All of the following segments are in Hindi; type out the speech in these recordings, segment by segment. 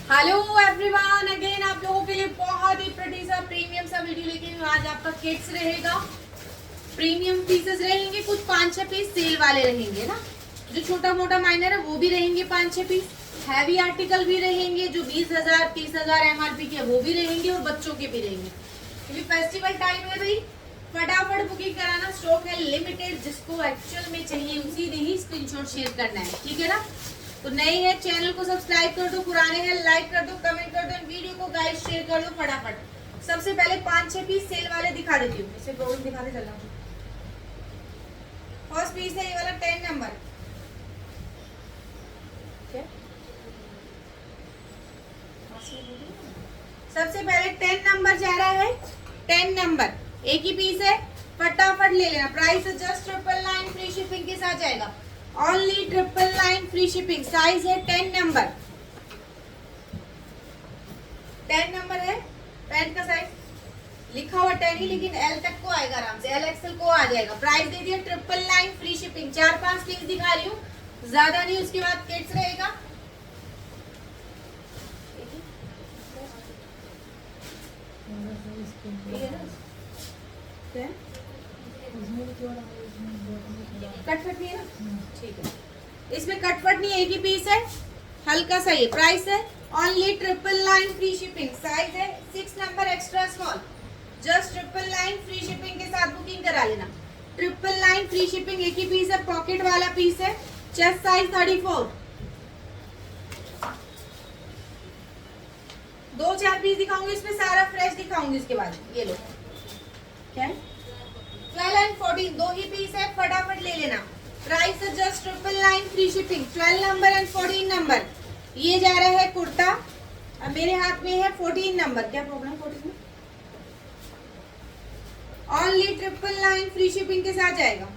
हेलो एवरीवन, अगेन आप लोगों के लिए बहुत ही प्रिटी सा प्रीमियम सा वीडियो लेके आई हूं। आज आपका किड्स रहेगा, प्रीमियम पीसेस रहेंगे, कुछ 5-6 पीस सेल वाले रहेंगे ना, जो छोटा मोटा माइनर है वो भी रहेंगे 5-6 पीस, हैवी आर्टिकल भी रहेंगे जो 20,000 30,000 एमआरपी के वो भी रहेंगे और बच्चों के भी रहेंगे, क्योंकि फेस्टिवल टाइम है भाई। फटाफट बुकिंग कराना, स्टॉक है लिमिटेड, जिसको एक्चुअल में चाहिए उसी ने ही स्क्रीनशॉट शेयर करना है, ठीक है ना। तो नए हैं चैनल को सब्सक्राइब कर दो, पुराने हैं लाइक कर दो, कमेंट कर दो, वीडियो को गाइस शेयर कर दो फटाफट। सबसे पहले 5-6 पीस सेल वाले दिखा देती हूँ, इसे प्रोडक्ट दिखाते चल रहा हूँ। फर्स्ट पीस है ये वाला 10 नंबर, सबसे पहले 10 नंबर जा रहा है। 10 नंबर एक ही पीस है, फटाफट ले लेना। प्राइस जस्ट 999 फ्री शिपिंग के साथ जाएगा, ओनली 999 फ्री शिपिंग। साइज है 10 नंबर, 10 नंबर है। पैंट का साइज लिखा हुआ 10 ही, लेकिन एल तक को आएगा आराम से, एल एक्सएल को आ जाएगा। प्राइस दे दिया 999 फ्री शिपिंग। 4-5 पीस दिखा रही हूँ, ज्यादा नहीं, उसके बाद किड्स रहेगा। कटफट नहीं है ना, ठीक है, इसमें कटफट नहीं, एक ही पीस है, हल्का सा ये प्राइस है, ओनली 999 फ्री शिपिंग। साइज है 6 number extra small, just 999 free shipping के साथ बुकिंग करा लेना। 999 फ्री शिपिंग, एक ही पीस है, पॉकेट वाला पीस है, चेस्ट साइज 34। 2-4 पीस दिखाऊंगी, इसमें सारा फ्रेश दिखाऊंगी। इसके बाद ये लो, क्या है 12 एंड 14 दो ही पीस है, फटाफट ले लेना। प्राइस है just 999 free shipping. 12 number and 14 number ये जा रहा है कुर्ता, अब मेरे हाथ में है 14 नंबर। क्या प्रॉब्लम 14 में? ओनली 999 फ्री शिपिंग के साथ जाएगा।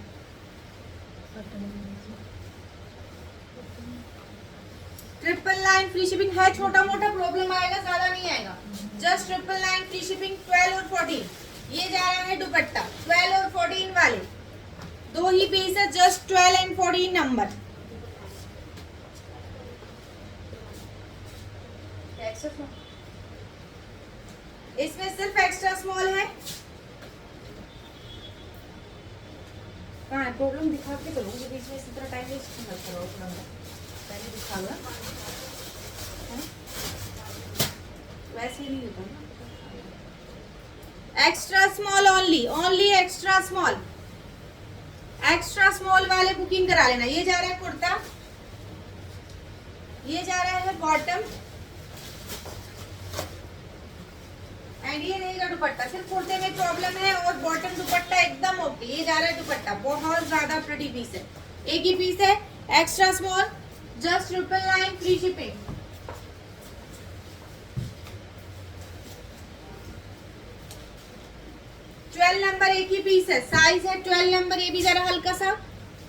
ट्रिपल 999 फ्री शिपिंग है, छोटा मोटा प्रॉब्लम आएगा, ज्यादा नहीं आएगा। Just 999 free shipping. 12 और 14 ये जा रहा है दुपट्टा, 12 और 14 वाले दो ही पीस है, जस्ट 12 एंड 14 नंबर। इसमें सिर्फ एक्स्ट्रा स्मॉल है। कहाँ है प्रॉब्लम, दिखा के चलूंगी, बीच में इसी तरह टाइम वेस्ट मत करो। पहले दिखा लो, वैसे ही नहीं होता ना। Extra small only, only extra small, extra small वाले बुकिंग करा लेना। ये जा रहा है कुर्ता, ये जा रहा है बॉटम, एंड ये रहेगा दुपट्टा। सिर्फ कुर्ते में प्रॉब्लम है और बॉटम दुपट्टा एकदम ओके। ये जा रहा है दुपट्टा, बहुत ज्यादा प्रिटी पीस है, एक ही पीस है, extra small, just 999 free shipping. 12 number एक ही पीस है, साइज है 12 नंबर। ये भी जरा हल्का सा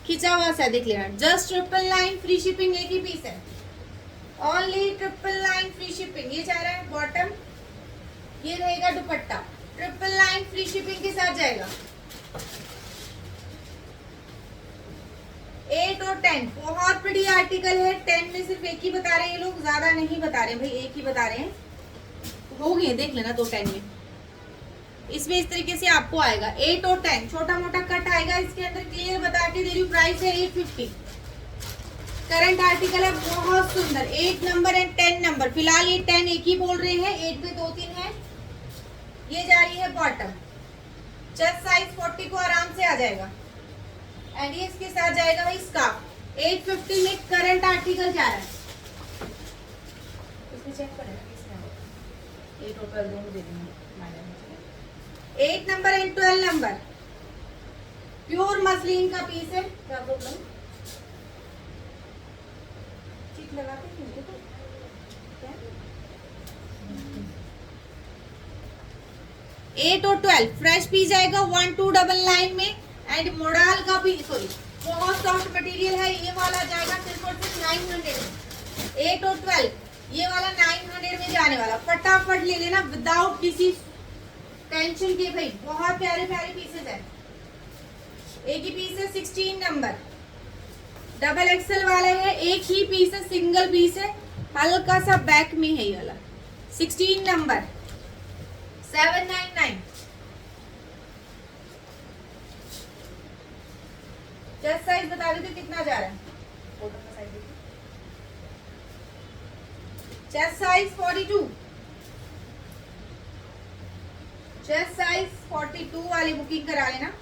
खिंचा हुआ सा देख लेना, जस्ट 999 फ्री शिपिंग, एक ही पीस है, ओनली 999 फ्री शिपिंग। ये जा रहा है बॉटम, ये रहेगा दुपट्टा, 999 फ्री शिपिंग के साथ जाएगा। 8 और 10 बहुत प्रिटी आर्टिकल है। 10 में सिर्फ एक ही बता रहे हैं ये लोग, ज्यादा नहीं बता रहे भाई, एक ही बता रहे हैं, हो गए देख लेना। तो 10 में इसमें इस तरीके से आपको आएगा 8 और 10, छोटा मोटा कट आएगा इसके अंदर, क्लियर बता के दे रही हूँ। प्राइस है 850, करंट आर्टिकल है, बहुत सुंदर। 8 नंबर एंड 10 नंबर, फिलहाल ये 10 एक ही बोल रहे हैं, 8 में 2-3 है। ये जा रही है बॉटम, चेस्ट साइज 40 को आराम से आ जाएगा, एंड ये इसके साथ जाएगा भाई स्कार्फ। 850 में करंट आर्टिकल जा रहा है, इसमें चेक करेगा किसने 8 और 12 दोनों दे देंगे। 8 number and 12 number pure muslin का पीस है। क्या प्रॉब्लम, ठीक लगाते हैं देखो क्या? 8 और 12 फ्रेश पीस आएगा 1299 में, एंड मोडाल का भी, सॉरी बहुत सॉफ्ट मटेरियल है। ये वाला जाएगा सिर्फ और सिर्फ 900। 8 और 12 ये वाला 900 में जाने वाला, फटाफट ले लेना विदाउट किसी टेंशन के भाई, बहुत प्यारे प्यारे पीसेस है। एक ही पीस है, 16 नंबर, डबल एक्सेल वाले है, एक ही पीस है, सिंगल पीस है, हल्का सा बैक में है ये वाला, 16 नंबर 799। चेस्ट साइज बता देते कितना जा रहा है, चेस्ट साइज 42, चेस्ट साइज 42 वाली बुकिंग करा लेना।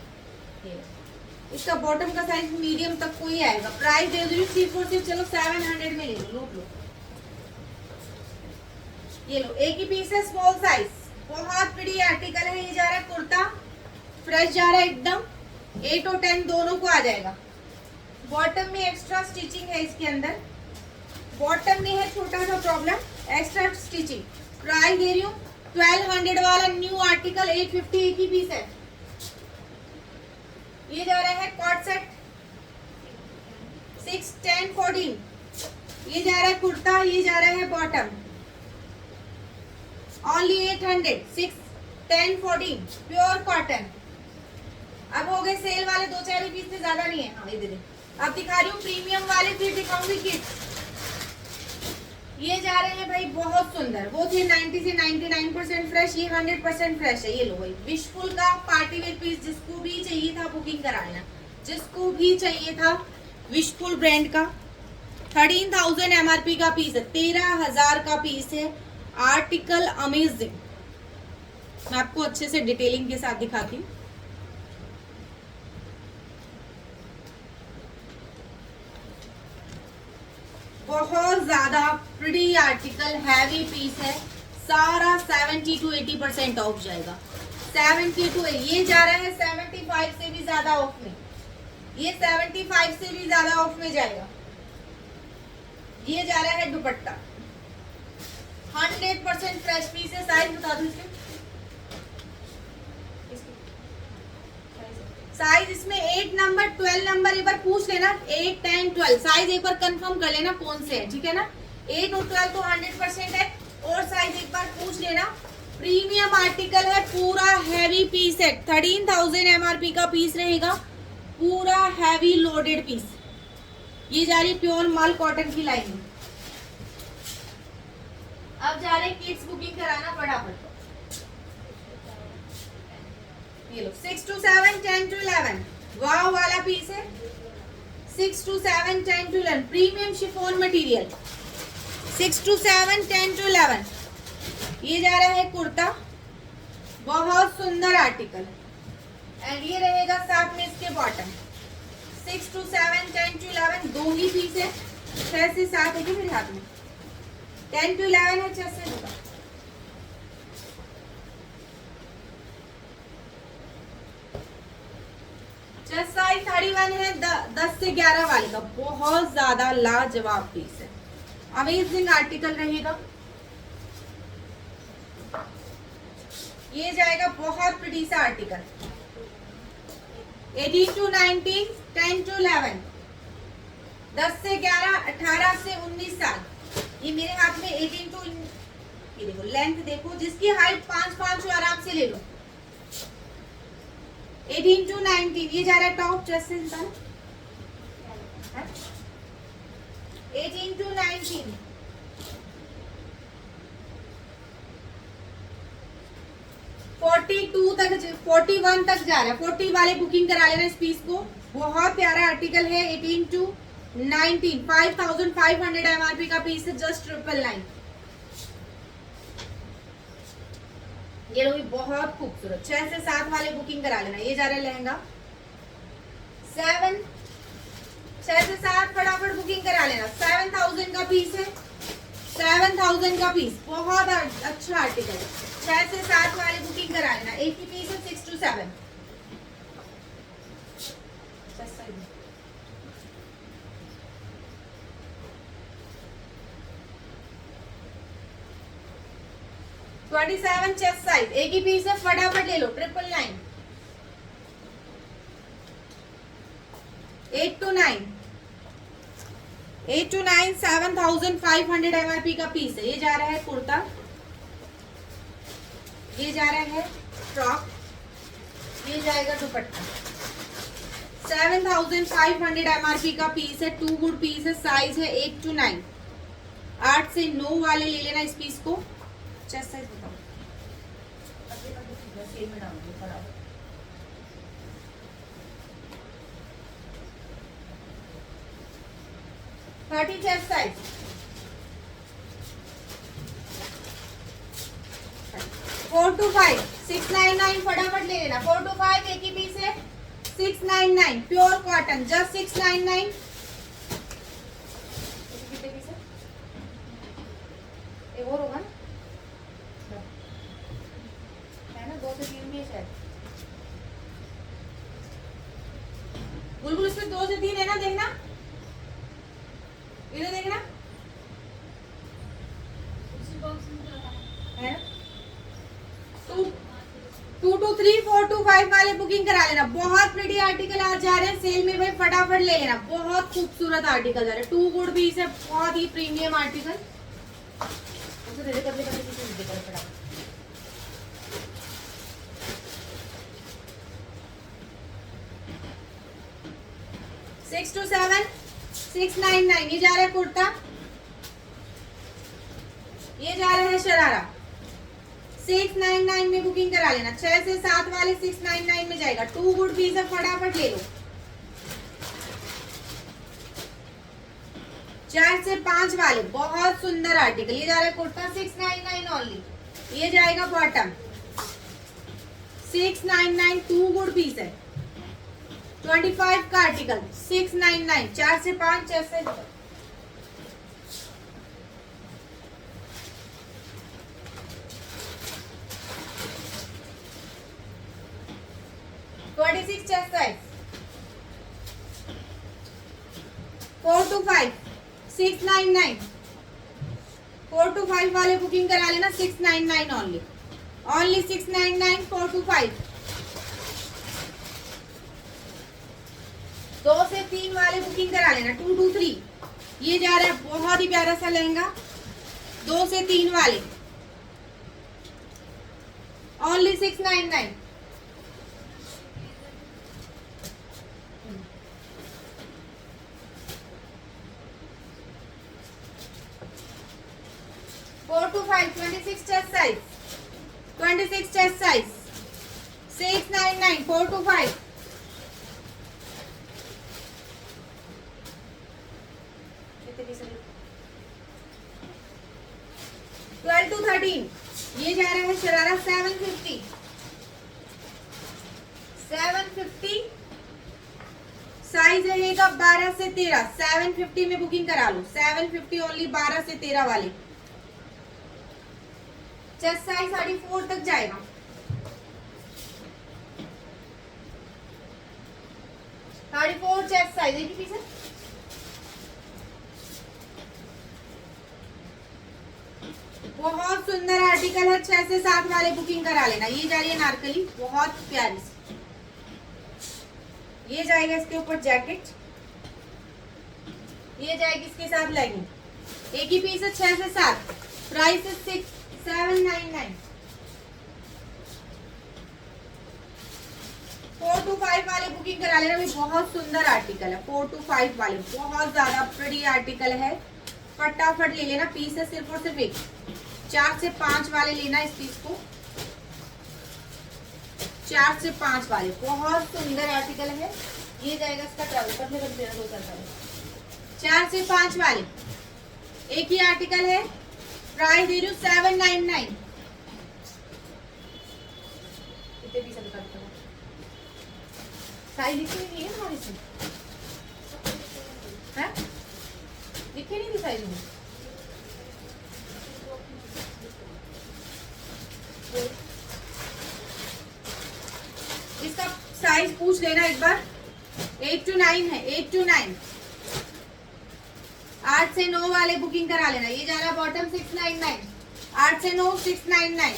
इसका बॉटम का साइज मीडियम तक कोई आएगा। प्राइस दे दो 346, चलो 700 में ले लो, लूट लो। ये लो, एक ही पीस है, स्मॉल साइज, बहुत बड़ी आर्टिकल है। ये जा रहा है कुर्ता, फ्रेश जा रहा है एकदम, 8 और 10 दोनों को आ जाएगा। बॉटम में एक्स्ट्रा स्टिचिंग है, इसके अंदर बॉटम में है छोटा सा प्रॉब्लम, एक्स्ट्रा स्टिचिंग। प्राइस दे रही हूँ 1200 वाला न्यू आर्टिकल 850, एक ही पीस है। ये जा रहा है कॉट सेट 6, 10, 14। ये जा रहा है कुर्ता, ये जा रहा है बॉटम, ओनली 800, 6, 10, 14 प्योर कॉटन। अब हो गए सेल वाले, 2-4 पीस से ज्यादा नहीं है। हाँ ये दे दे। अब दिखा रही हूँ प्रीमियम वाले, फिर दिखाऊंगी किड्स। ये जा रहे हैं भाई बहुत सुंदर, वो थे 90 से 99% फ्रेश, ये 100% फ्रेश है। ये लो भाई, विशफुल का पार्टी वेयर पीस, जिसको भी चाहिए था बुकिंग करा लेना, जिसको भी चाहिए था। विशफुल ब्रांड का 13,000 MRP का पीस है, 13,000 का पीस है। आर्टिकल अमेजिंग, मैं आपको अच्छे से डिटेलिंग के साथ दिखाती हूँ। बहुत ज्यादा प्रिटी आर्टिकल, हैवी पीस है, सारा 70 to 80% ऑफ जाएगा। 70 to 80, ये जा रहा है 75 से भी ज्यादा ऑफ में, ये 75 से भी ज्यादा ऑफ में जाएगा। ये जा रहा है दुपट्टा, 100% फ्रेश पीस है। साइज बता दो इसके, साइज इसमें 8 नंबर 12 नंबर, एक बार पूछ लेना, 8, 10, 12 साइज एक बार कंफर्म कर लेना कौन से है, ठीक है ना। 8 और 12 तो 100% है, और साइज एक बार पूछ लेना। प्रीमियम आर्टिकल है, पूरा हैवी पीस है, 13,000 MRP का पीस रहेगा, पूरा हैवी लोडेड पीस। ये जा रही प्योर माल कॉटन की लाइन में। अब जा रहे किड्स बुकिंग कराना फटाफट। ये लो 6 to 7, 10 to 11 वाव वाला पीस है, 6 to 7, 10 to 11 premium chiffon material, 6 to 7, 10 to 11। ये जा रहा है कुर्ता, बहुत सुंदर आर्टिकल, एंड ये रहेगा साथ में इसके बॉटम। 6 to 7, 10 to 11 दो ही पीस है, 6 से 7 है मेरे हाथ में, 10 to 11 है 6 से 7। चेस्ट साइज 31 है, 10 से 11 वाले का, बहुत ज्यादा लाजवाब पीस है, अमेजिंग आर्टिकल रहेगा। ये जाएगा बहुत प्रिटी सा आर्टिकल, 18 to 19, 10 to 11, 10 से 11, 18 से 19 साल। ये मेरे हाथ में 18 to, ये देखो लेंथ देखो, जिसकी हाइट 5-5 हो आराम से ले लो। 18 to 19, ये जा रहा है टॉप, चेस्ट से 18 to 19, 42 तक, 41 तक जा रहा है। 40 वाले बुकिंग करा लेना इस पीस को, बहुत प्यारा आर्टिकल है। 18 to 19, 5,500 MRP का पीस है, जस्ट 999। ये लो, बहुत खूबसूरत, 6 से 7 वाले बुकिंग करा लेना। ये जा रहा है लहंगा 7, 6 से 7 फटाफट बुकिंग करा लेना। 7,000 का पीस है, 7,000 का पीस, बहुत अच्छा आर्टिकल है। 6 से 7 वाले बुकिंग करा लेना, एक ही पीस है, 6 to 7। 27 चेस्ट साइज, एक ही पीस है, फटाफट ले लो, 999। 8 to 9, 8 to 9, 7,500 MRP का पीस है। ये जा रहा है कुर्ता, ये जा रहा है फ्रॉक, ये जाएगा दुपट्टा। 7,500 MRP का पीस है, 2 गुड पीस है, साइज है 8 to 9। 8 से 9 वाले ले लेना इस पीस को। चेस्ट साइज बताओ, सेल में डाल दो फटाफट। 30 चेस्ट साइज, 4 to 5 699 फटाफट ले लेना। 4 to 5 एक ही पीस है, 699 प्योर कॉटन, जस्ट 699। कितने पीस है? एक और होगा ना, है ना, 2 से 3 भी है शायद। बुलबुल इसमें 2 से 3 है ना, देखना इधर, देखना है ना। 2 to 3 4 to 5 वाले बुकिंग करा लेना। बहुत प्रिटी आर्टिकल आज जा रहे हैं सेल में भाई, फटाफट ले लेना। बहुत खूबसूरत आर्टिकल जा रहे हैं, 2 गुड पीस है, बहुत ही प्रीमियम आर्टिकल। फटाफट 6 to 7 699 ये जा रहा है कुर्ता, ये जा रहा है शरारा। 699 में बुकिंग करा लेना। 6 से 7 वाले 699 में जाएगा। 2 गुड पीस है, फटाफट ले लो। 4 से 5 वाले बहुत सुंदर आर्टिकल, ये जा रहा है कुर्ता 699 ओनली। ये जाएगा बॉटम 699, 2 गुड पीस है। 25 का आर्टिकल 699, 4 से 5 जैसे 26 चेस्ट साइज, 4 to 5 699, 4 to 5 वाले बुकिंग करा लेना। 699 ओनली, ओनली 699 4 to 5। 2 से 3 वाले बुकिंग करा लेना। 2 to 3 ये जा रहा है, बहुत ही प्यारा सा लहंगा। 2 से 3 वाले only 699। 4 to 5 26 chest size, 26 chest size 699, 4 to 5। Twelve to 13 ये जा रहा है शरारा 750, 750 साइज रहेगा 12 से 13। 750 में बुकिंग करा लो। 750 ओनली, 12 से 13 वाले। चेस्ट साइज 34 तक जाएगा। चेस्ट साइज एक ही पीस है। बहुत सुंदर आर्टिकल है। 6 से 7 वाले बुकिंग करा लेना। ये जा रही है नारकली, बहुत प्यारी सी। ये जाएगा इसके ऊपर जैकेट, ये जाएगी इसके साथ लेगिंग। एक ही पीस है। 6 से 7, प्राइस है 799। 4 to 5 वाले बुकिंग करा लेना। भी बहुत सुंदर आर्टिकल है। 4 to 5 वाले बहुत ज्यादा प्रिटी आर्टिकल है, फटाफट ले लेना। पीस है सिर्फ और सिर्फ एक। 4 से 5 वाले लेना इस पीस को। 4 से 5 वाले बहुत सुंदर आर्टिकल है। ये जाएगा इसका ट्रैवल पर में 4 से 5 वाले एक ही आर्टिकल है। प्राइस दे रही हूँ 799। कितने पीस बता दो। साइज लिखी नहीं है हमारे से, है लिखे नहीं थी साइज में। इसका साइज पूछ लेना एक बार। 8 to 9 है। 8 to 9, 8 से 9 वाले बुकिंग करा लेना। ये जा रहा बॉटम 699, 8 से 9 699।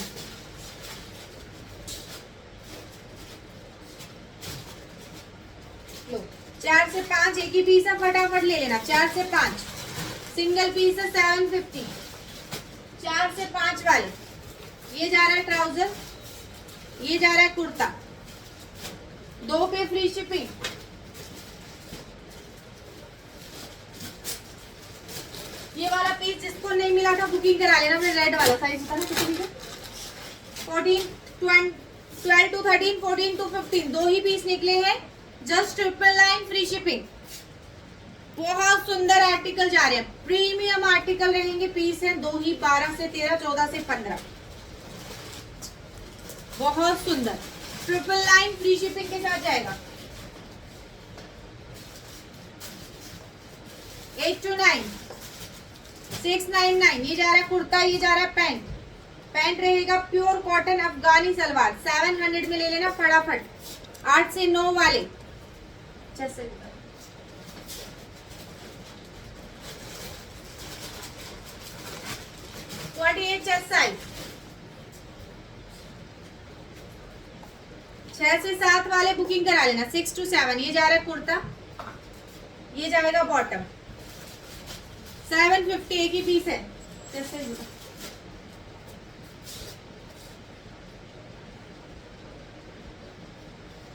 लो 4 से 5 एक ही पीस है, फटाफट ले लेना। 4 से 5 सिंगल पीस है 750। 4 से 5 वाले ये जा रहा है ट्राउजर, ये जा रहा है कुर्ता, 2 पे फ्री शिपिंग। ये वाला पीस जिसको नहीं मिला था बुकिंग करा लेना। फिर रेड वाला साइज बताना कितनी है? 14 12 to 13, 14 to 15 दो ही पीस निकले हैं। Just 999 free shipping. बहुत सुंदर आर्टिकल जा रहे हैं, प्रीमियम आर्टिकल रहेंगे। पीस है दो ही, 12 से 13, 14 से 15। बहुत सुंदर 999 फ्री शिपिंग के साथ जाएगा। 8 to 9 699। ये जा रहा है कुर्ता, ये जा रहा है पैंट। पैंट रहेगा प्योर कॉटन अफगानी सलवार। 700 में ले लेना फटाफट। 8 से 9 वाले 28 चेस्ट साइज। 6 से 7 वाले बुकिंग करा लेना। 6 to 7। ये जा रहा है कुर्ता, ये जाएगा बॉटम। 750 की पीस है।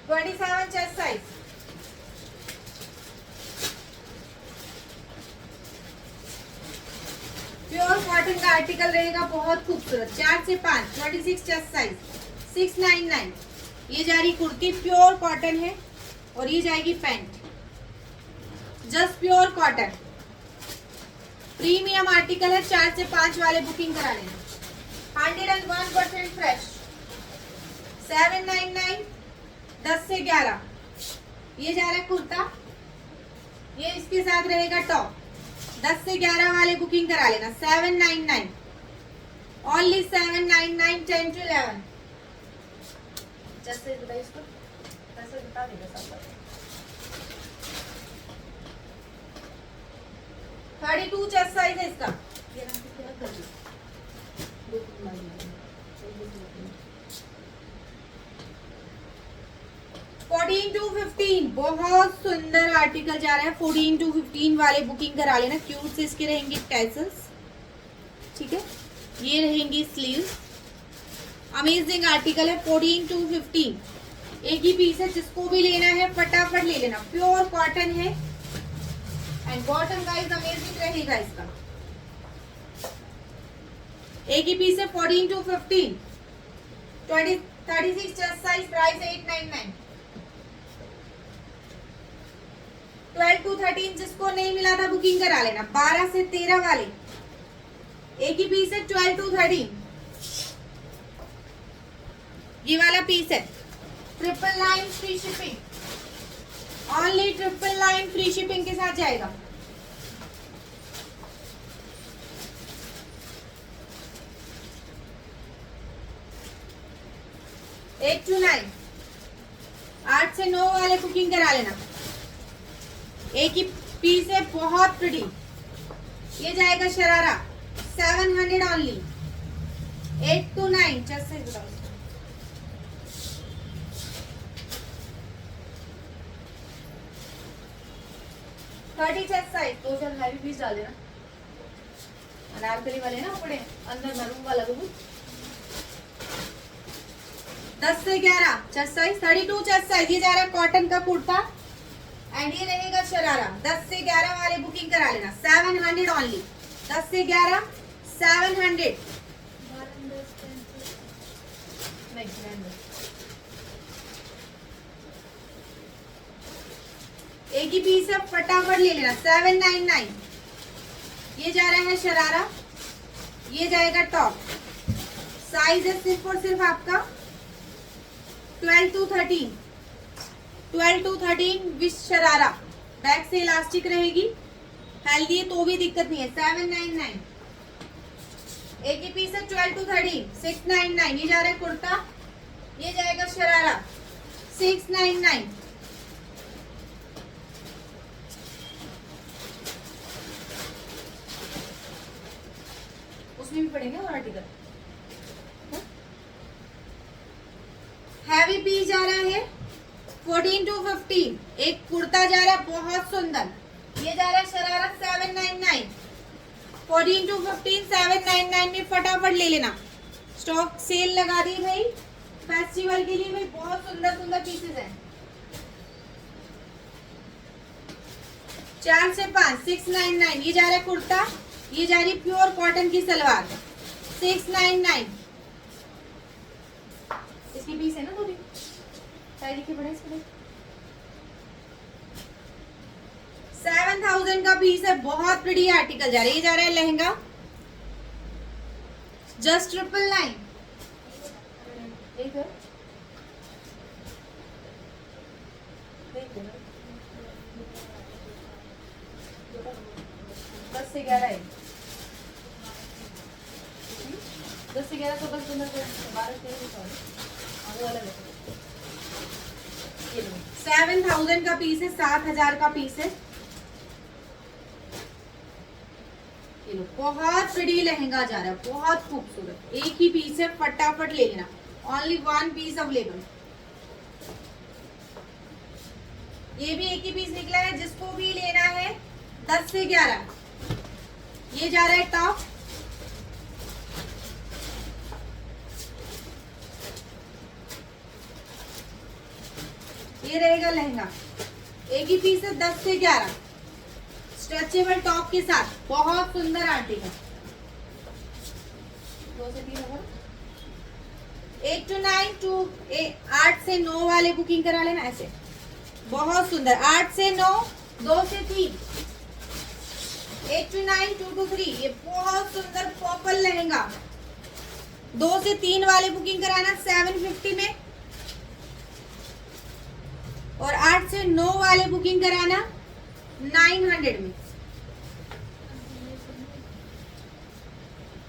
27 चेस्ट साइज। प्योर कॉटन का आर्टिकल रहेगा, बहुत खूबसूरत। 4 से 5 26 चेस्ट साइज। 699। ये जा रही कुर्ती, प्योर कॉटन है। और ये जाएगी pant, just pure cotton. Premium article है। 4 से 5 वाले बुकिंग करा लेना। 101% फ्रेश। 799। 10 से 11। ये जा रहा है कुर्ता, ये इसके साथ रहेगा टॉप। 10 से 11 वाले बुकिंग करा लेना। 799 ओनली 799। 10 to 11। जैसे बताइए इसको, पैसे बता देगा सब। 32 चेस्ट साइज है इसका। 14 to 15 बहुत सुंदर आर्टिकल जा रहा है। 14 to 15 वाले बुकिंग करा लेना। क्यूट से इसके रहेंगे टैसल्स, ठीक है। ये रहेंगी स्लीव्स। अमेजिंग आर्टिकल है। 14 to 15 एक ही पीस है, जिसको भी लेना है फटाफट ले लेना। प्योर कॉटन है एंड बॉटम गाइस अमेजिंग रहेगा इसका। एक ही पीस है। 14 to 15 36 chest size. Price 899। 12 to 13 जिसको नहीं मिला था बुकिंग करा लेना। 12 से 13 वाले एक ही पीस है। 12 to 13 ये वाला पीस है। 999 free shipping. Only 999 free shipping के साथ जाएगा। एट टू 9 8 से 9 वाले बुकिंग करा लेना। एक ही पीस है, बहुत प्रिटी। ये जाएगा sharara. 700 only. 8 to 9 just say बताओ। Thirty chest size. 2 चार हैवी पीस डाल देना। अनारकली वाले ना पड़े अंदर मरून वाला भी। 10 से 11 चेस्ट साइज। 32 chest size. ये जा रहा है कॉटन का कुर्ता एंड ये रहेगा शरारा। 10 से 11 वाले बुकिंग करा लेना। 700 ओनली। 10 से 11 700। एक ही पीस है, फटाफट ले लेना। 799। ये जा रहा है शरारा, ये जाएगा टॉप। साइज है सिर्फ और सिर्फ आपका 12 to 13। 12 to 13 with sharara. Back से इलास्टिक रहेगी। हेल्दी है तो भी दिक्कत नहीं है। 799। एक ही पीस है। 12 to 13 699। ये जा रहा है कुर्ता, ये जाएगा शरारा। 699। उसमें भी पड़ेंगे और आर्टिकल। हैवी पीस जा रहा है। 14 to 15 एक कुर्ता जा रहा है, बहुत सुंदर। ये जा रहा है शरारा। 799। 14 to 15 799 में फटाफट ले लेना। स्टॉक सेल लगा दी भाई फेस्टिवल के लिए भाई। बहुत सुंदर सुंदर पीसेस हैं। 4 से 5 699। ये जा रहा है कुर्ता, ये जा रही है प्योर कॉटन की सलवार 699। इसकी पीस है ना 2 साइड लिखे पड़े इसके 7000 का पीस है। बहुत प्रिटी आर्टिकल जा रहा है। ये जा रहा है लहंगा जस्ट 999। दस से 11 है, 10 से 11 तो बस 7000 का पीस है, 7000 का पीस है। ये लो बहुत प्रिटी लहंगा जा रहा है, बहुत खूबसूरत। एक ही पीस है, फटाफट ले लेना। Only 1 piece available. ये भी एक ही पीस निकला है, जिसको भी लेना है 10 से 11। ये जा रहा है टॉप, ये रहेगा लहंगा। एक ही पीस है 10 से 11, स्ट्रेचेबल टॉप के साथ। बहुत सुंदर आर्टिकल। 2 से 3 होगा, 8 to 9 to 8 से 9 वाले बुकिंग करा लेना ऐसे। बहुत सुंदर 8 से 9, 2 से 3, 8 to 9, 2 to 3। ये बहुत सुंदर पर्पल लहंगा। 2 से 3 वाले बुकिंग कराना 750 में, और 8 से 9 वाले बुकिंग कराना 900 में।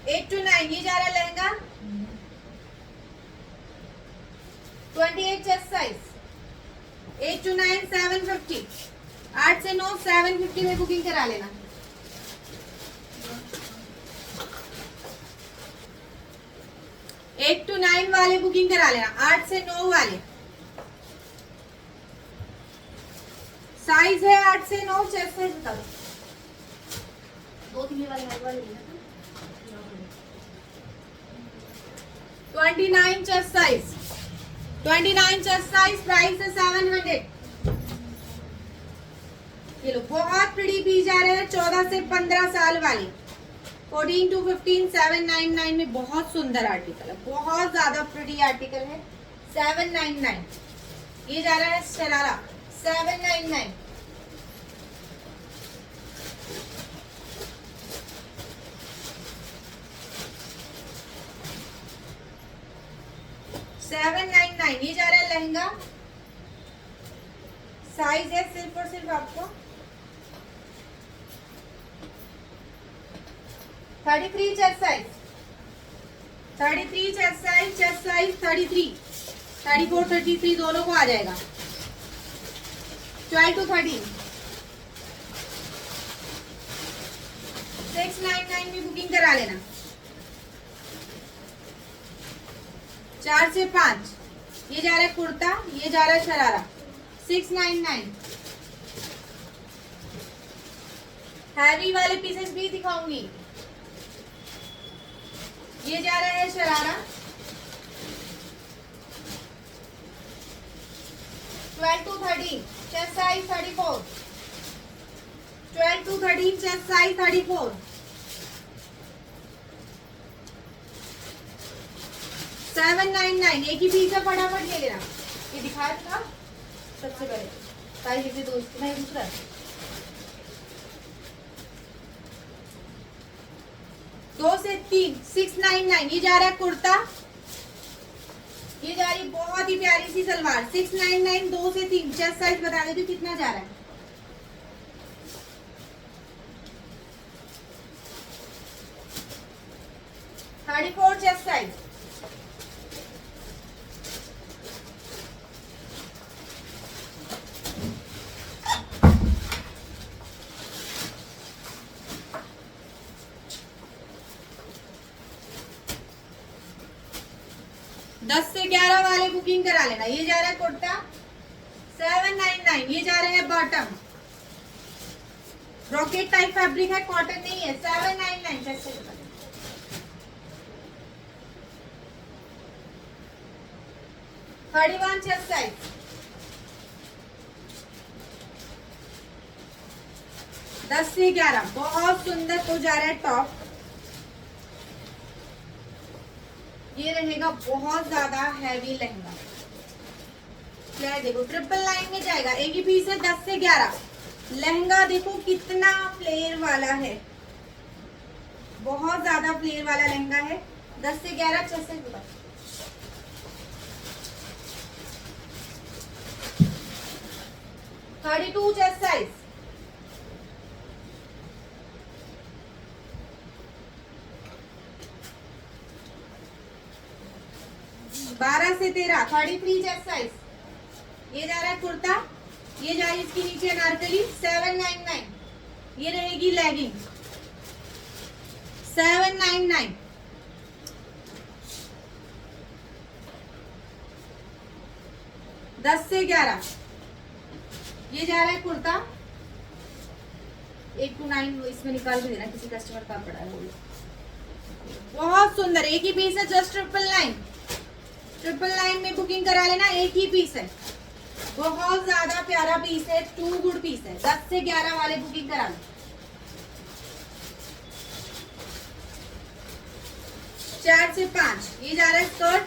8 to 9 ये जा रहा है लहंगा 28 चेस्ट साइज। 8 to 9 750, 8 से 9 750 में बुकिंग करा लेना। एट टू 9 वाले बुकिंग करा लेना, 8 से 9 वाले। साइज है 8 से 9, चेस्ट साइज बता दो। 2-3 वाले 29 chest size, 29 chest size. Price है 700। ये लो बहुत प्रिटी पीस जा रहे हैं 14 से 15 साल वाले। 14 to 15 799 में। बहुत सुंदर आर्टिकल है, बहुत ज्यादा प्रिटी आर्टिकल है। 799 ये जा रहा है शरारा 799। ये जा रहा है लहंगा। साइज है सिर्फ और सिर्फ आपको 33 chest size, 33 chest size, chest size 33, 34 33 दोनों को आ जाएगा। 12 to 13 699 में बुकिंग करा लेना। 4 से 5 ये जा रहा है कुर्ता, ये जा रहा है शरारा 699। हैवी वाले पीसेस भी दिखाऊंगी। ये जा रहा है sharara 12 to 13, chest size 34, 12 to 13 chest size 34। 799 एक ही पीस है, फटाफट ले लेना। ये दिखाया था सबसे पहले, साइज इसे दोस्त नहीं दूसरा। दो से 3 699 ये जा रहा है कुर्ता, ये जा रही है बहुत ही प्यारी सी सलवार 699। 2 से 3 चेस्ट साइज बता देती हूँ कितना जा रहा है। 34 चेस्ट साइज। दस से 11 वाले बुकिंग करा लेना। ये जा रहा है कुर्ता 799, ये जा रहा है बॉटम, रॉकेट टाइप फैब्रिक है, कॉटन नहीं है। 799 कैसे 31 चेस्ट साइज। 10 से 11 बहुत सुंदर तो जा रहा है टॉप। ये रहेगा बहुत ज्यादा हैवी लहंगा। क्या देखो ट्रिपल लाइन में जाएगा, एक ही पीस है। 10 से 11 लहंगा देखो कितना फ्लेयर वाला है, बहुत ज्यादा फ्लेयर वाला लहंगा है। 10 से 11 6 से 32 चेस्ट साइज। 12 से 13 33 चेस्ट साइज। ये जा रहा है कुर्ता, ये जा रही है इसके नीचे अनारकली 799। ये रहेगी लेगिंग 799। 10 से 11 ये जा रहा है कुर्ता 8 to 9। इसमें निकाल के देना, किसी कस्टमर का पड़ा है वो। बहुत सुंदर एक ही पीस है, just triple line. Triple line में बुकिंग करा लेना, एक ही पीस है, बहुत ज्यादा प्यारा पीस है, टू गुड पीस है। 10 से 11 वाले बुकिंग करा लो। 4 से 5 ये जा रहा है स्कर्ट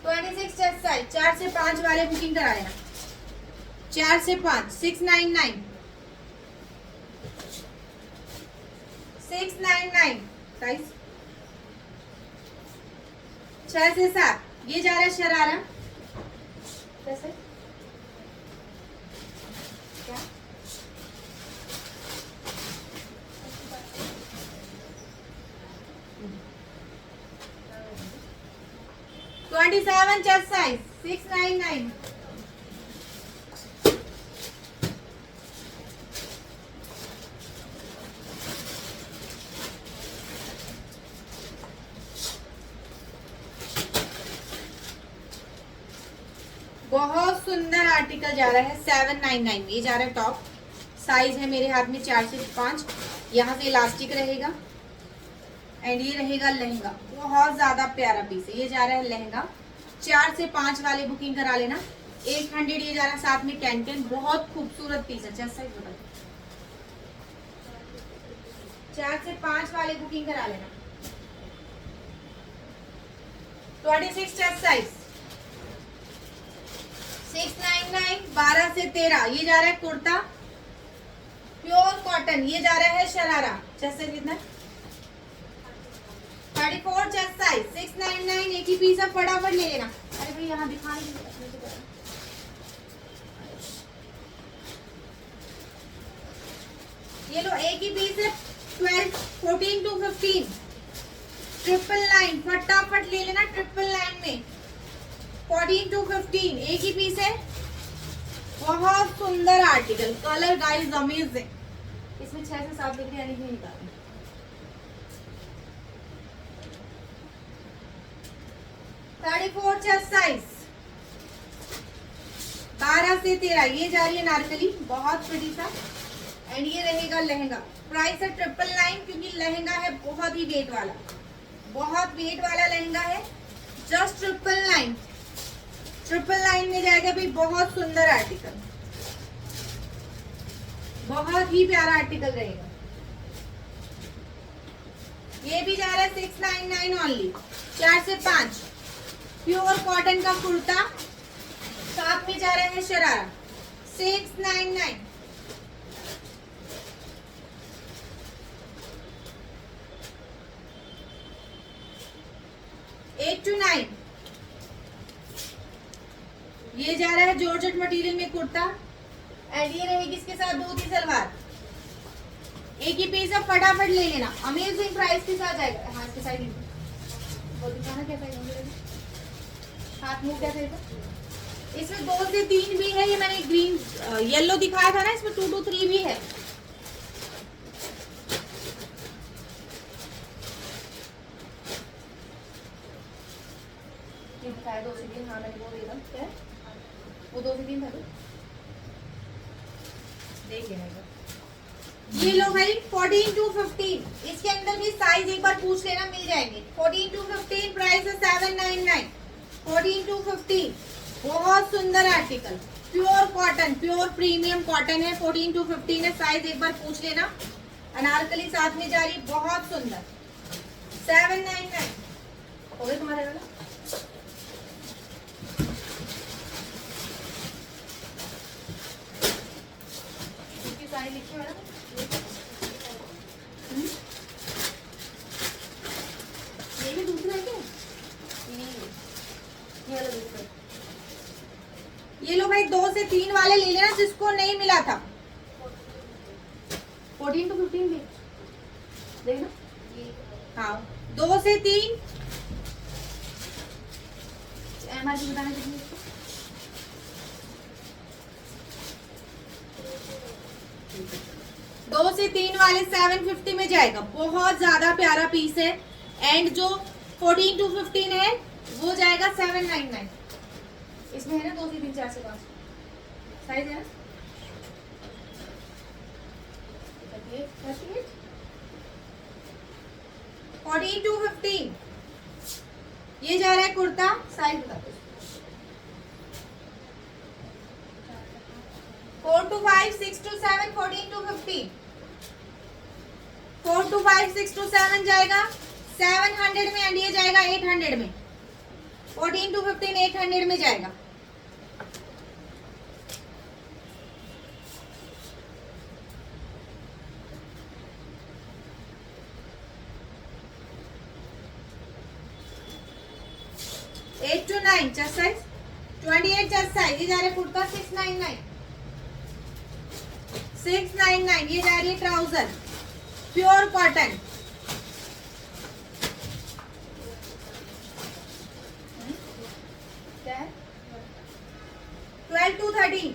26 चेस्ट साइज। 4 से 5 वाले बुकिंग करा लेना। 4 से 5 699 699 साइज। 6 से 7 ये जा रहा है शरारा कैसे क्या 27 चेस्ट साइज 699। बहुत सुंदर आर्टिकल जा रहा है 799। ये जा रहा है टॉप, साइज है मेरे हाथ में 4 से 5। यहाँ से इलास्टिक रहेगा एंड ये रहेगा लहंगा, बहुत ज्यादा प्यारा पीस है। ये जा रहा है लहंगा 4 से 5 वाले बुकिंग करा लेना। 800 ये जा रहा है, साथ में कैंटन, बहुत खूबसूरत पीस है। चेस्ट साइज बता 4 से 5 वाले बुकिंग करा लेना। 26 चेस्ट साइज 699। 12 से 13 ये जा रहा है कुर्ता प्योर कॉटन। ये जा रहा है शरारा। चेस्ट साइज कितना 34 चेस्ट साइज 699। एक ही पीस है, फटाफट ले लेना। अरे भाई यहाँ दिखा ये लो, एक ही पीस है 14 to 15 ट्रिपल लाइन, फटाफट ले लेना। ट्रिपल लाइन में 14 to 15 एक ही पीस है, बहुत सुंदर आर्टिकल। Colour guys amazing. इसमें 6 से 7 दिख रहे हैं, नहीं निकाल 34 चेस्ट साइज 12 से 13 ये जा रही है नारकली, बहुत प्रिटी सा एंड ये रहेगा लहंगा। प्राइस है ट्रिपल लाइन, क्योंकि लहंगा है बहुत ही वेट वाला, बहुत वेट वाला लहंगा है। Just triple line, triple line में जाएगा भाई। बहुत सुंदर आर्टिकल, बहुत ही प्यारा आर्टिकल रहेगा। ये भी जा रहा है 699 ओनली। 4 से 5 प्योर कॉटन का कुर्ता, साथ में जा रहा है शरारा 699। 8 to 9 ये जा रहा है जॉर्जेट मटेरियल में कुर्ता एंड ये रहेगी इसके साथ धोती सलवार। एक ही पीस है, फटाफट ले लेना। अमेजिंग प्राइस के साथ जाएगा। हाँ इसके साइड वो दिखाना क्या साइज, हाथ मुंह क्या साइज। इसमें 2 से 3 भी है। ये मैंने ग्रीन येलो दिखाया था ना, इसमें 2 to 3 भी है। ये दिखाया 2 से 3। हाँ मैंने वो दे दिया, क्या वो 2 से 3 था। देख लेना ये लो भाई 14 to 15। इसके अंदर भी साइज एक बार पूछ लेना, मिल जाएंगे। 14 to 15 प्राइस है 799। 14 to 15 बहुत सुंदर article. Pure cotton, pure premium cotton है। 14 to 15 है साइज, एक बार पूछ लेना। अनारकली साथ में जा रही, बहुत सुंदर। 799 हो गए तुम्हारे वाला। इसकी साइज लिखी मैडम, ये भी दूसरा है क्या? ये वाला दूसरा। ये लो भाई, 2 से 3 वाले ले लेना जिसको नहीं मिला था। 14 to 15 भी देखना। हाँ, 2 से 3 एमआरपी बताना कितनी। 2 से 3 वाले 750 में जाएगा। बहुत ज्यादा प्यारा पीस है। एंड जो 14 to 15 है वो जाएगा 799। इसमें है ना 2 से 3 4 से 5 साइज है ना। 14 to 15 ये जा रहा है कुर्ता। साइज बता दो। 4 to 5, 6 to 7, 14 to 15। 4 to 5, 6 to 7 जाएगा 700 में, एंड ये जाएगा 800 में। 14 to 15 800 में जाएगा। Eight to 9 chest size, 28 chest size. ये जा रहा है कुर्ता 699। 699 ये जा रही है ट्राउजर, प्योर कॉटन। क्या है? 12 to 13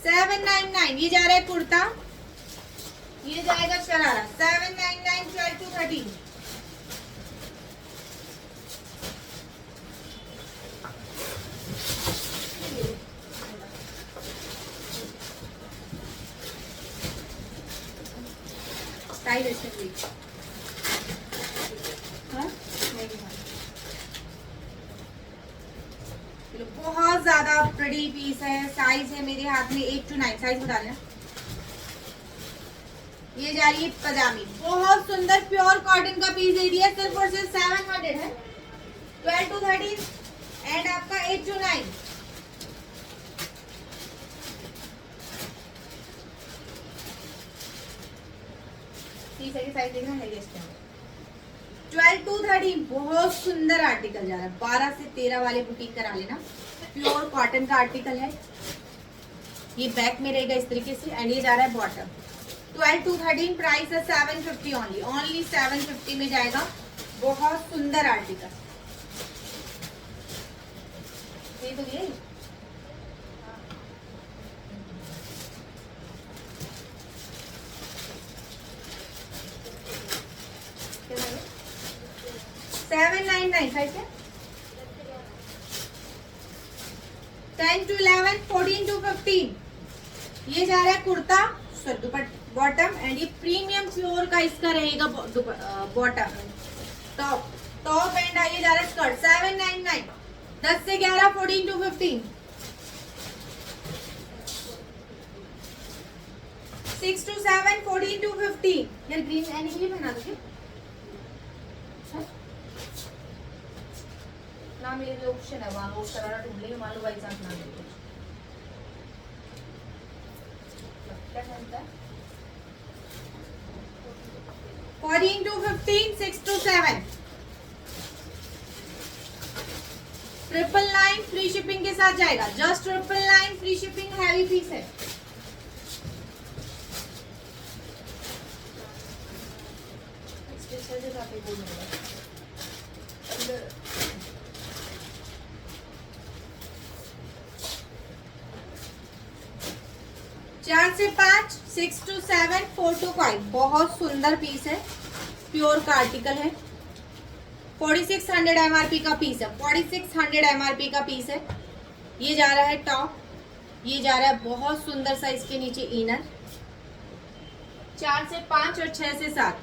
799 ये जा रहा है कुर्ता। ये जाएगा शरारा 799, 12 to 13। बहुत ज्यादा प्रिटी पीस है। साइज है मेरे हाथ में 8 to 9। साइज बता देना। ये जा रही है पजामी, बहुत सुंदर प्योर कॉटन का पीस दे दिया। सिर्फ और सिर्फ 700 है। 12 to 13 एंड आपका 8 to 9। साइज देखना है। 12 to 13 बहुत सुंदर आर्टिकल जा रहा है। 12 से 13 वाले बुटीक करा लेना। प्योर कॉटन का आर्टिकल है। ये बैक में रहेगा इस तरीके से, एंड ये जा रहा है बॉटम। 12 to 13 प्राइस है 750 ओनली 750 में जाएगा। बहुत सुंदर आर्टिकल। ये तो ये 799 साइज है। 10 to 11, 14 to 15 ये जा रहा है कुर्ता, दुपट्टा बॉटम, एंड ये प्रीमियम प्योर का इसका रहेगा बॉटम। टॉप एंड ये जा रहा है स्कर्ट 799। 10 से 11, 14 to 15। 6 to 7, 14 to 15। यार ग्रीन एनी के लिए बना दोगे ना। मेरे लिए ऑप्शन है वहाँ, वो शरारा ढूंढ लेंगे। मान लो बाई चांस ना मिले क्या बनता है। 14 to 15, 6 to 7। 999 फ्री शिपिंग के साथ जाएगा। Just 999 free shipping. Heavy piece है। चार से 5, 6 to 7, 4 to 5 बहुत सुंदर पीस है। प्योर का आर्टिकल है। 4600 एमआरपी का पीस है। 4600 एमआरपी का पीस है। ये जा रहा है टॉप, ये जा रहा है बहुत सुंदर सा इसके नीचे इनर। 4 से 5 और 6 से 7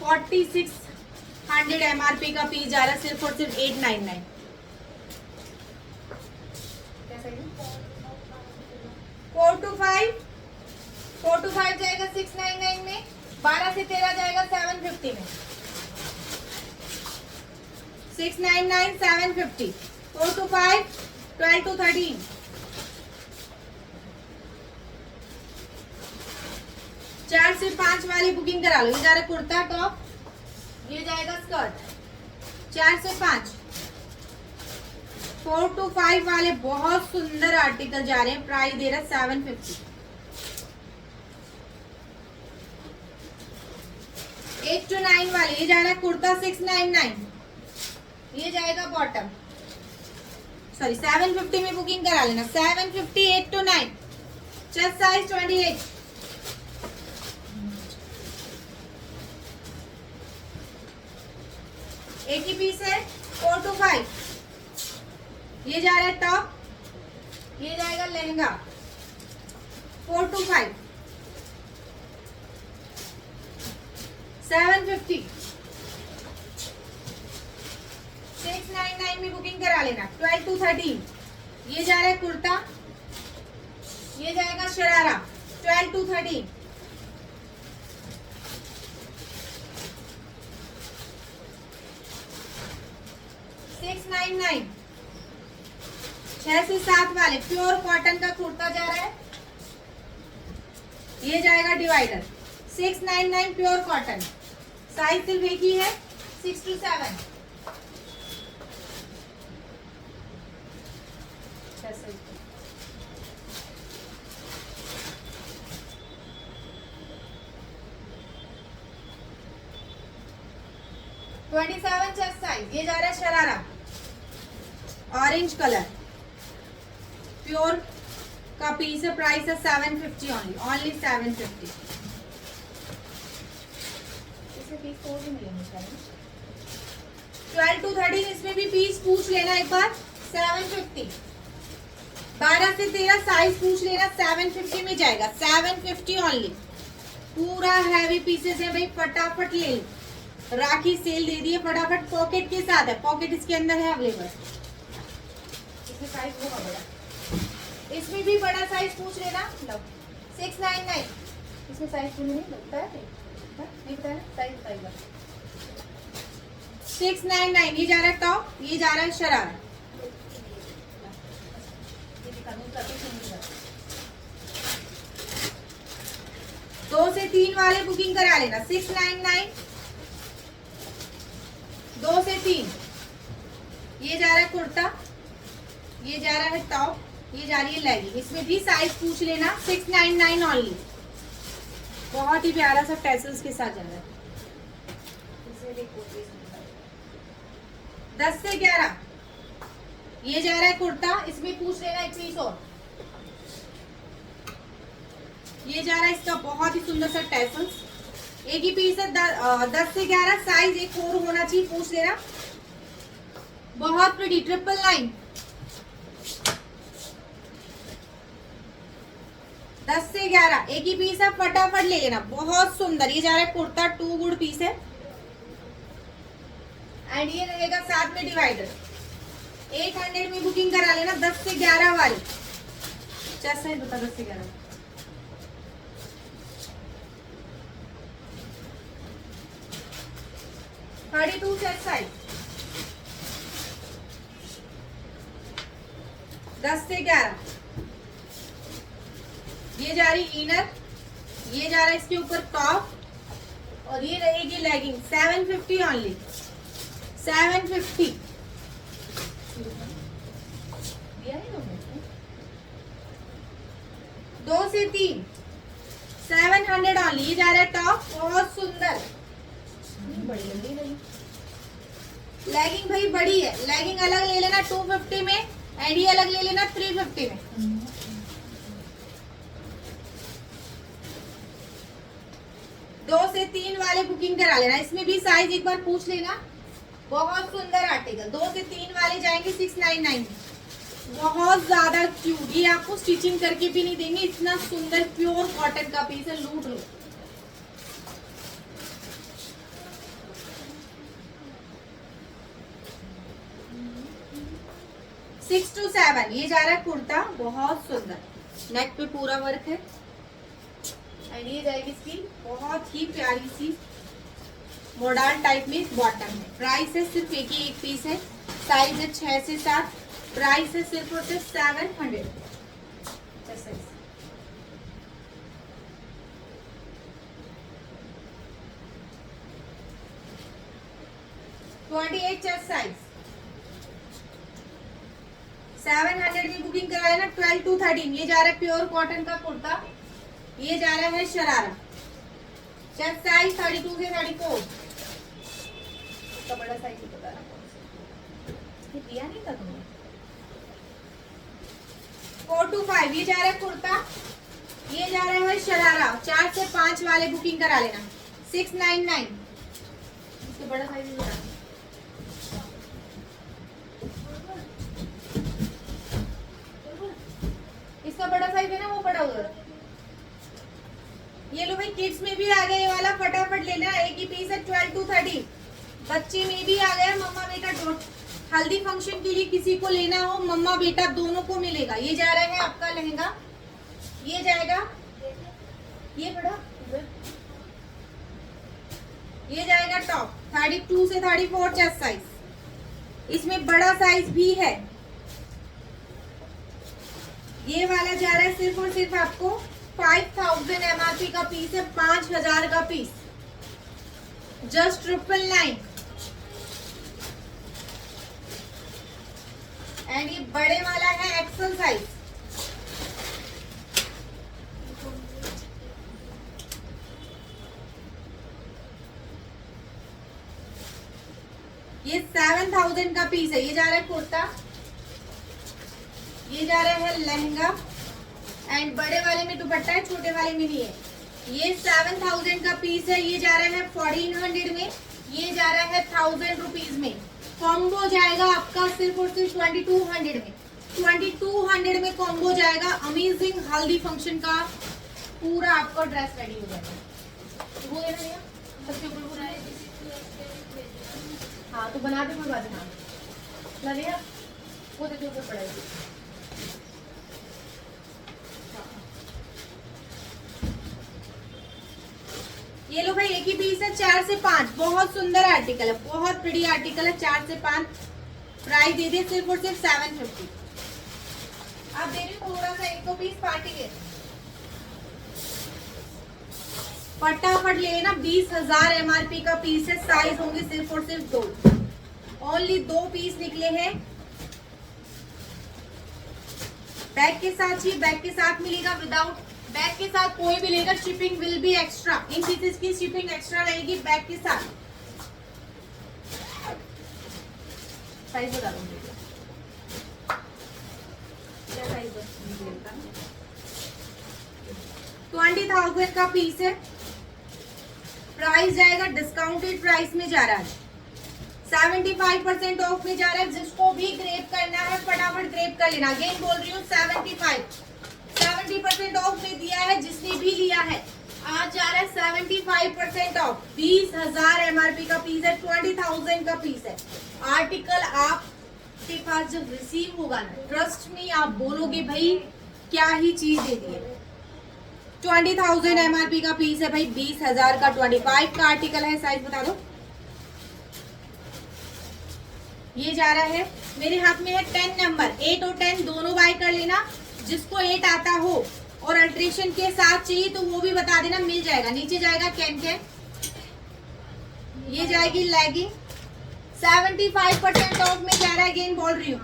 4600 एमआरपी का पीस जा रहा है सिर्फ और सिर्फ 899। 4 to 5 जाएगा 699 में, 12 से 13 जाएगा 750 में, 699 750, 4 to 5 12 to 13, 4 से 5 वाली बुकिंग करा लो। ये जा रहा है कुर्ता टॉप, ये जाएगा स्कर्ट, 4 से 5। 4 to 5 वाले बहुत सुंदर आर्टिकल जा रहे हैं, प्राइस दे रहा है 750। 8 to 9 वाले, ये जा रहा है कुर्ता 699, ये जाएगा बॉटम, सॉरी 750 में बुकिंग करा लेना। 750 8 to 9, चेस्ट साइज 28। एक ही पीस है, 4 to 5। ये जा रहा है टॉप, ये जाएगा लहंगा, 4 to 5, 750, 699 में बुकिंग करा लेना। 12 to 13, ये जा रहा है कुर्ता, ये जाएगा शरारा, 12 to 13, 699, 6 से 7 वाले प्योर कॉटन का कुर्ता जा रहा है, ये जाएगा डिवाइडर, 699 प्योर कॉटन, साइज सिर्फ एक ही है 6 to 7। 27 चेस्ट साइज, ये जा रहा है शरारा, ऑरेंज कलर, प्योर का पीस है, प्राइस है 750 ओनली 750। इसमें पीस कोड ही मिलेंगे शायद। 12 to 13, इसमें भी पीस पूछ लेना एक बार, 750। 12 से 13 साइज पूछ लेना, 750 में जाएगा, 750 ओनली। पूरा हैवी पीसेस है भाई, फटाफट ले लो, राखी सेल दे दी है फटाफट, पॉकेट के साथ है, पॉकेट इसके अंदर है अवेलेबल। इसमें साइज होगा बड़ा, इसमें भी बड़ा साइज पूछ लेना। लो 699, इसमें साइज पूछ नहीं लगता है, नहीं बताया साइज बताइएगा। 699, ये जा रहा है टॉप, ये जा रहा है शरारा, 2 से 3 वाले बुकिंग करा लेना। 699, 2 से 3, ये जा रहा है कुर्ता, ये जा रहा है टॉप, ये जा रही है लेगिंग, इसमें भी साइज पूछ लेना। 699 ओनली, बहुत ही प्यारा सा टैसल्स के साथ जा रहा है। 10 से 11, ये जा रहा है कुर्ता, इसमें पूछ लेना एक पीस और, ये जा रहा है इसका बहुत ही सुंदर सा टैसल्स, एक ही पीस है। 10 से 11 साइज एक और होना चाहिए, पूछ लेना। बहुत प्रिटी, 999, 10 से 11 एक ही पीस है, फटाफट ले लेना, बहुत सुंदर। ये जा रहा है कुर्ता, 2 गुड पीस है, एंड ये रहेगा साथ में डिवाइडर। 800 में बुकिंग करा लेना, 10 से 11 वाली। चेस्ट साइज बता, 10 से 11 32 चेस्ट साइज, 10 से 11, ये जा रही इनर, ये जा रहा है इसके ऊपर टॉप, और ये रहेगी लेगिंग। 750 ओनली, 750। 2 से 3, 700 ओनली, ये जा रहा है टॉप, बहुत सुंदर। लेगिंग भाई बड़ी है, लेगिंग अलग ले लेना 250 में, एंड ये अलग ले लेना 350 में। दो से 3 वाले बुकिंग करा लेना, इसमें भी साइज एक बार पूछ लेना। बहुत सुंदर आर्टिकल, 2 से 3 वाले जाएंगे 699। बहुत ज्यादा क्यूट, ये आपको स्टिचिंग करके भी नहीं देंगे, इतना सुंदर प्योर कॉटन का पीस है, लूट लो। सिक्स टू 7, ये जा रहा है कुर्ता, बहुत सुंदर, नेक पे पूरा वर्क है एंड ये जाएगी इसकी बहुत ही प्यारी सी मॉडर्न टाइप में बॉटम है। प्राइस है सिर्फ एक ही एक पीस है, साइज है 6 से 7, प्राइस है सिर्फ और सिर्फ 700। 28 चेस्ट साइज 700 में बुकिंग कराया ना। 12 to 13 ये जा रहा है प्योर कॉटन का कुर्ता, ये जा रहा है शरारा। चेस्ट साइज 32 से 34, इसका बड़ा साइज बता रहा ये दिया नहीं था तुमने। 4 to 5 ये जा रहा है कुर्ता, ये जा रहा है शरारा। 4 से 5 वाले बुकिंग करा लेना। 699 इसका बड़ा साइज बता रहा। इसका बड़ा साइज है ना, वो बड़ा उधर। ये लो भाई, किड्स में भी आ गया ये वाला, फटाफट लेना। एक ही पीस है। 12 to 13 बच्चे में भी आ गया। मम्मा बेटा हल्दी फंक्शन के लिए किसी को लेना हो, मम्मा बेटा दोनों को मिलेगा। ये जा रहा है आपका लहंगा, ये जाएगा, ये बड़ा, ये जाएगा टॉप 32 से 34 चेस्ट साइज। इसमें बड़ा साइज भी है। ये वाला जा रहा है सिर्फ और सिर्फ आपको 5000 MRP का पीस है, 5000 का पीस, जस्ट 999। एंड ये बड़े वाला है एक्सल साइज। ये 7000 का पीस है। ये जा रहा है कुर्ता, ये जा रहा है लहंगा एंड बड़े वाले में दुपट्टा है, छोटे वाले में नहीं है। ये 7000 का पीस है। ये जा रहा है 1400 में, ये जा रहा है 1000 रुपीज में। कॉम्बो जाएगा आपका सिर्फ और सिर्फ 2200 में। 2200 में कॉम्बो जाएगा। अमेजिंग हल्दी फंक्शन का पूरा आपका ड्रेस रेडी हो जाएगा। वो है ना भैया, सबसे ऊपर पूरा है। हाँ तो बना दे, कोई बात नहीं। भैया वो देखो ऊपर पड़ा है। ये लो भाई, एक ही पीस है। 4 से 5 बहुत सुंदर आर्टिकल है, बहुत प्रिटी आर्टिकल है। 4 से 5 प्राइस दे दिए सिर्फ और सिर्फ 750। आप दे रही हो थोड़ा सा, एक दो पीस पार्टी के फटाफट ले लेना। 20,000 MRP का पीस है। साइज होंगे सिर्फ और सिर्फ 2, ओनली 2 पीस निकले हैं। बैग के साथ ही, बैग के साथ मिलेगा। विदाउट बैग के साथ कोई भी लेगा, shipping will be extra. In pieces की शिपिंग एक्स्ट्रा रहेगी बैग के साथ। साइज बता दो क्या साइज है। 20,000 का पीस है। प्राइस जाएगा डिस्काउंटेड प्राइस में जा रहा है, 75% ऑफ में जा रहा है। जिसको भी ग्रेप करना है फटाफट ग्रेप कर लेना। अगेन बोल रही हूँ 70% ऑफ में दिया है। जिसने भी लिया है आज जा रहा है 75% ऑफ। 20,000 MRP का पीस है, 20,000 का पीस है। आर्टिकल आपके पास जब रिसीव होगा ना, ट्रस्ट में आप बोलोगे भाई क्या ही चीज दे दी है। 20,000 MRP का पीस है भाई, 20,000 का 25 का आर्टिकल है। साइज बता दो। ये जा रहा है, मेरे हाथ में है 10 नंबर, 8 और 10 दोनों बाय कर लेना। जिसको 8 आता हो और अल्ट्रेशन के साथ चाहिए तो वो भी बता देना, मिल जाएगा। नीचे जाएगा कैन कैन, ये जाएगी लेगिंग। 75% ऑफ में जा रहा है, अगेन बोल रही हूँ।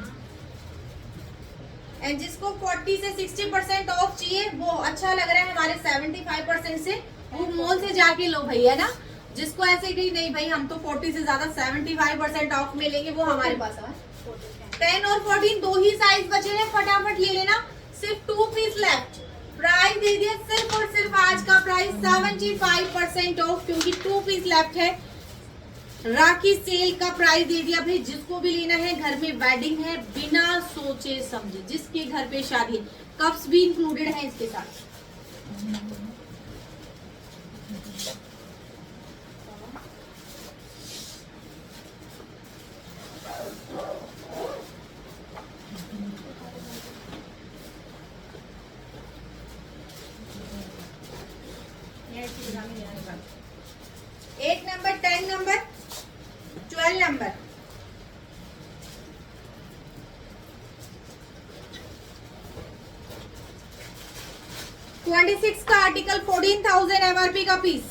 एंड जिसको 40 से 60% ऑफ चाहिए, वो अच्छा लग रहा है हमारे 75% से, वो मॉल से जाके लो भैया ना। जिसको ऐसे कि नहीं भाई हम तो 40 से ज्यादा 75% ऑफ में लेंगे, वो हमारे पास है। 10 और 14 दो ही साइज बचे हैं, फटाफट ले लेना। सिर्फ 2 पीस लेफ्ट। प्राइस दे दिया सिर्फ और सिर्फ आज का प्राइस 75% ऑफ, क्योंकि 2 पीस लेफ्ट है। राखी सेल का प्राइस दे दिया भाई। जिसको भी लेना है, घर में वेडिंग है, बिना सोचे समझे, जिसके घर पे शादी है, कप्स भी इंक्लूडेड है इसके साथ। नंबर। ट्वेंटी 26 का आर्टिकल 14,000 MRP का पीस।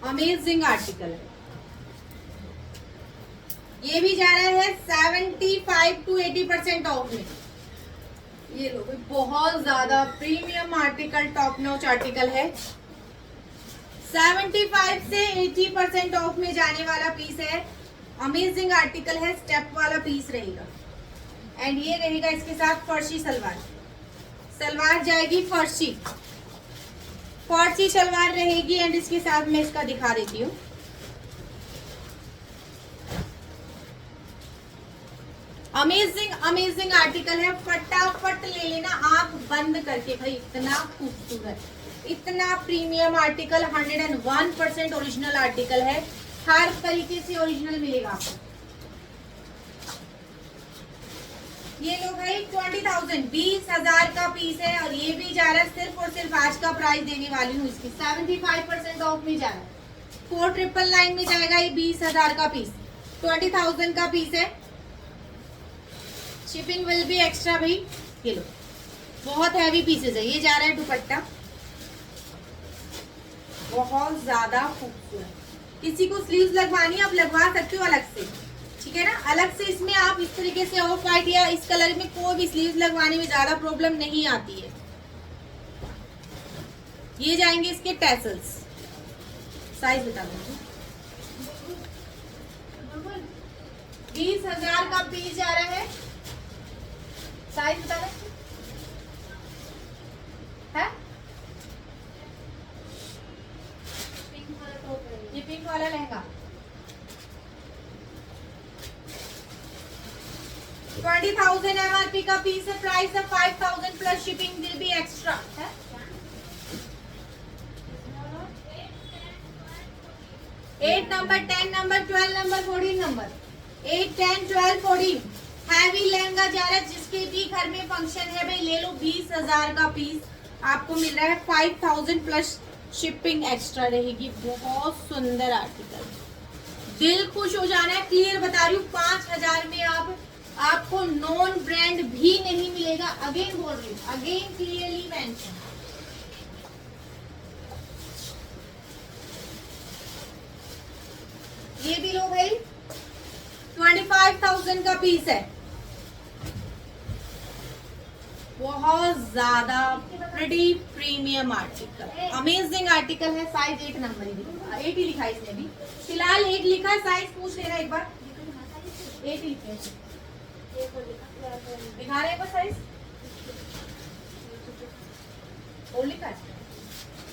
अमेजिंग आर्टिकल है। ये भी जा रहा है 75 to 80% ऑफ में। ये लो भाई, बहुत ज्यादा premium article, top notch article है। 75 से 80% ऑफ में जाने वाला पीस है। अमेजिंग आर्टिकल है, स्टेप वाला पीस रहेगा। एंड ये रहेगा इसके साथ फर्शी सलवार। सलवार जाएगी फर्शी, फर्शी सलवार रहेगी। एंड इसके साथ मैं इसका दिखा देती हूँ। अमेजिंग अमेजिंग आर्टिकल है, फटाफट ले लेना आंख बंद करके भाई। इतना खूबसूरत, इतना प्रीमियम आर्टिकल, 101% ओरिजिनल आर्टिकल है। हर तरीके से ओरिजिनल मिलेगा आपको। ये लो भाई 20,000, 20,000 का पीस है। और ये भी जा रहा है सिर्फ और सिर्फ, आज का प्राइस देने वाली हूँ इसकी 75% ऑफ में जा रहा है। 4,999 में जाएगा ये 20,000 का पीस। 20,000 का पीस है। शिपिंग विल बी एक्स्ट्रा भाई। ये लो, बहुत हैवी पीसेज है। ये जा रहा है दुपट्टा, बहुत ज्यादा खूबसूरत। किसी को स्लीव्स लगवानी है आप लगवा सकते हो अलग से, ठीक है ना। अलग से इसमें आप इस तरीके से ऑफ वाइट या इस कलर में कोई भी स्लीव्स लगवाने में ज्यादा प्रॉब्लम नहीं आती है। ये जाएंगे इसके टैसल्स। साइज बता दो। 20,000 का पीस जा रहा है। साइज बता दो है। ये पिंक वाला लहंगा 20,000 MRP का पीस है। प्राइस है 5,000 plus shipping will be extra है। Eight number, 10 number, 12 number, 14 number. 8, 10, 12, 14 heavy lehenga जा रहा है। जिसके भी घर में फंक्शन है भाई ले लो। 20,000 का पीस आपको मिल रहा है। 5,000 प्लस शिपिंग एक्स्ट्रा रहेगी। बहुत सुंदर आर्टिकल, दिल खुश हो जाना है। क्लियर बता रही हूँ, 5,000 में आपको नॉन ब्रांड भी नहीं मिलेगा। अगेन बोल रही हूँ, अगेन क्लियरली मेंशन। ये भी लो भाई, 25,000 का पीस है। बहुत ज्यादा pretty premium article, amazing article है। साइज 8 नंबर ही 8 ही लिखा है इसमें भी, फिलहाल 8 लिखा है। साइज पूछ लेना एक बार। 8 ही लिखा है, दिखा रहे हैं साइज और लिखा है।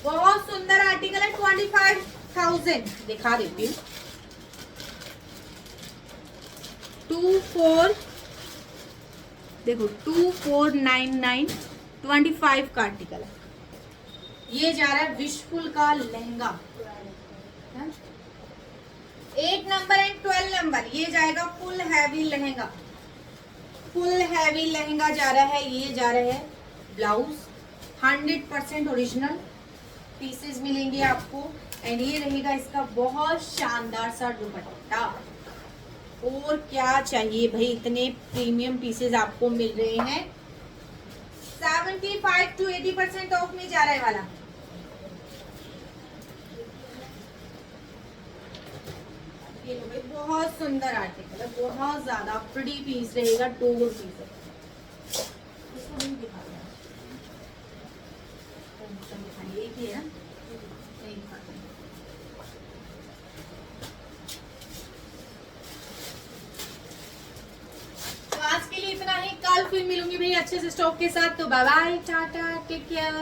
बहुत सुंदर आर्टिकल है। 25,000 दिखा देती हूँ। 24 देखो 2499 25 का आर्टिकल है। ये जा रहा है विशफुल का लहंगा। 8 नंबर एंड 12 नंबर ये जाएगा full heavy lehenga. Full heavy lehenga जा रहा है। ये जा रहा है ब्लाउज 100% ओरिजिनल पीसेस मिलेंगे आपको। एंड ये रहेगा इसका बहुत शानदार सा दुपट्टा। और क्या चाहिए भाई, इतने प्रीमियम पीसेस आपको मिल रहे हैं। 75 to 80% ऑफ में जा रहा है वाला। ये लो भाई, बहुत सुंदर आर्टिकल है, बहुत ज्यादा प्रीटी पीस रहेगा। 2 पीस है। इसको नहीं दिखा रहा है, एक ही है ना, नहीं दिखाते। आज के लिए इतना ही। कल फिर मिलूंगी भाई अच्छे से स्टॉक के साथ। तो bye bye, tata, take care.